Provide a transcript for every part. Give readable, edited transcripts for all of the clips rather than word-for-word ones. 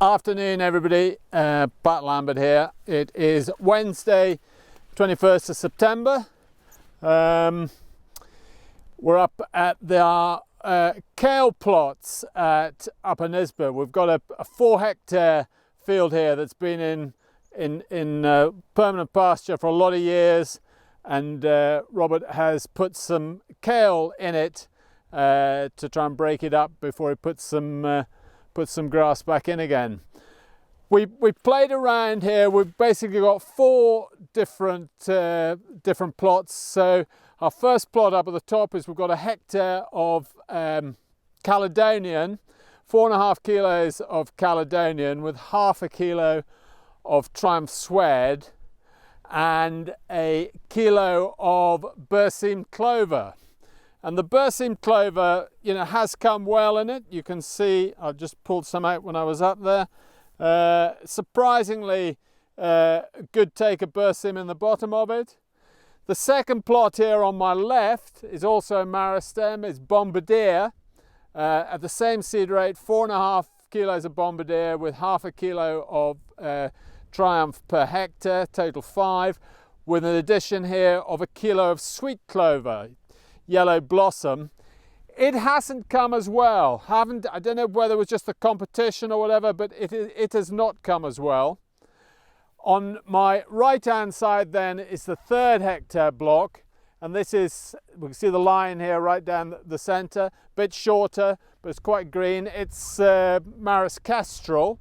Afternoon everybody, Pat Lambert here. It is Wednesday 21st of September. We're up at the kale plots at Upper Nisbet. We've got a 4-hectare field here that's been in permanent pasture for a lot of years, and Robert has put some kale in it to try and break it up before he puts some grass back in again. We played around here. We've basically got 4 different plots. So our first plot up at the top is we've got a hectare of Caledonian, 4.5 kilos of Caledonian with half a kilo of Triumph Swed and a kilo of Berseem clover. And the Berseem clover, has come well in it. You can see, I just pulled some out when I was up there. Surprisingly good take of Berseem in the bottom of it. The second plot here on my left is also Maristem. It's Bombardier at the same seed rate, 4.5 kilos of Bombardier with half a kilo of Triumph per hectare, total 5, with an addition here of a kilo of sweet clover, yellow blossom. It hasn't come as well. I don't know whether it was just the competition or whatever, but it has not come as well. On my right hand side then is the 3rd hectare block, and this is, we can see the line here right down the center, bit shorter but it's quite green. It's Maris Kestrel,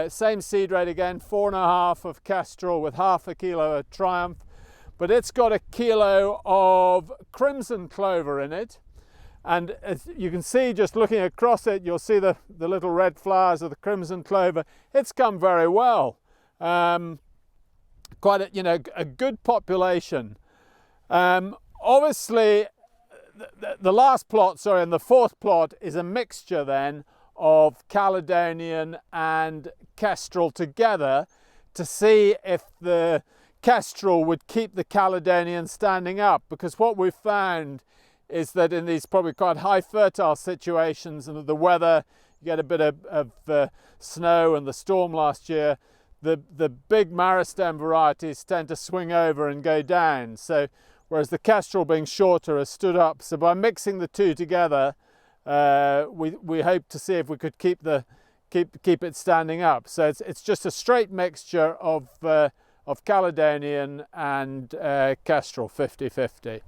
same seed rate again, 4.5 of Kestrel with half a kilo of Triumph. But it's got a kilo of crimson clover in it, and as you can see just looking across it, you'll see the little red flowers of the crimson clover. It's come very well, quite a good population. Obviously the last plot, and the 4th plot is a mixture then of Caledonian and Kestrel together to see if the Kestrel would keep the Caledonian standing up, because what we've found is that in these probably quite high fertile situations and the weather, you get a bit of snow and the storm last year, the big Maristem varieties tend to swing over and go down. So whereas the Kestrel being shorter has stood up. So by mixing the two together, we hope to see if we could keep it standing up. So it's just a straight mixture of Caledonian and Kestrel, 50-50.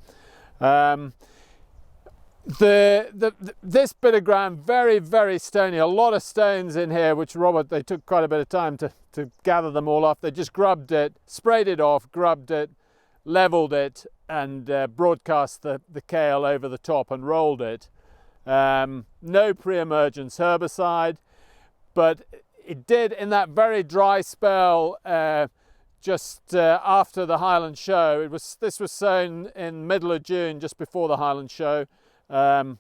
This bit of ground, very, very stony. A lot of stones in here, which they took quite a bit of time to gather them all off. They just grubbed it, sprayed it off, grubbed it, leveled it, and broadcast the kale over the top and rolled it. No pre-emergence herbicide, but it did, in that very dry spell just after the Highland Show. This was sown in middle of June, just before the Highland Show, and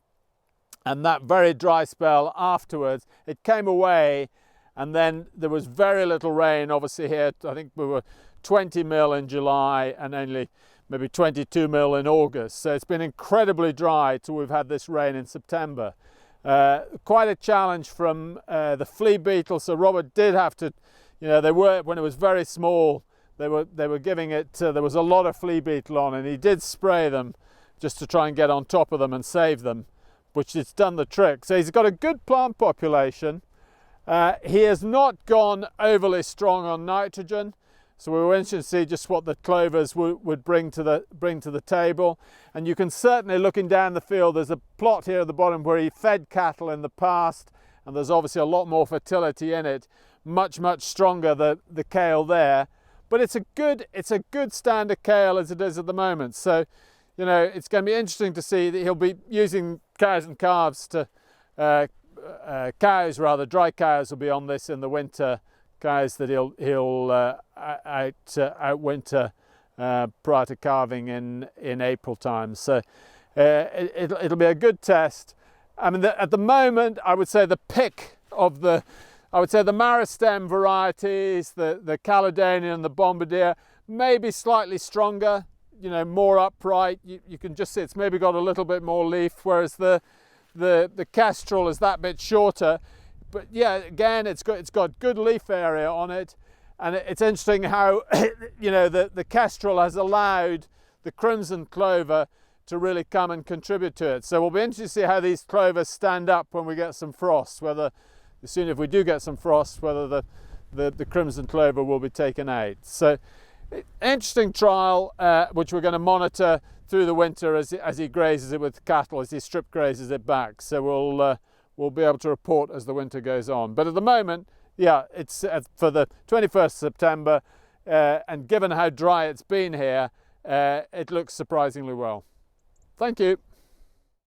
that very dry spell afterwards, it came away, and then there was very little rain. Obviously here, I think we were 20 mil in July and only maybe 22 mil in August. So it's been incredibly dry till we've had this rain in September. Quite a challenge from the flea beetle. So Robert did have to, they were, when it was very small, they were giving it, there was a lot of flea beetle on, and he did spray them just to try and get on top of them and save them, which has done the trick. So he's got a good plant population. He has not gone overly strong on nitrogen. So we were interested to see just what the clovers would bring to the table. And you can certainly, looking down the field, there's a plot here at the bottom where he fed cattle in the past, and there's obviously a lot more fertility in it, much stronger the kale there. But it's a good standard kale as it is at the moment. So it's going to be interesting to see that he'll be using cows and calves to dry cows will be on this in the winter. Cows that he'll outwinter prior to calving in April time. So it'll be a good test. I mean, at the moment, I would say the pick of the Maristem varieties, the Caledonian and the Bombardier, maybe slightly stronger, more upright. You can just see it's maybe got a little bit more leaf, whereas the Kestrel is that bit shorter. But yeah, again, it's got good leaf area on it, and it's interesting how you know the kestrel has allowed the crimson clover to really come and contribute to it. So we'll be interested to see how these clovers stand up when we get some frost, whether soon if we do get some frost, whether the crimson clover will be taken out. So interesting trial, which we're going to monitor through the winter as he grazes it with cattle, as he strip grazes it back. So we'll be able to report as the winter goes on. But at the moment, yeah, it's for the 21st September, and given how dry it's been here, it looks surprisingly well. Thank you.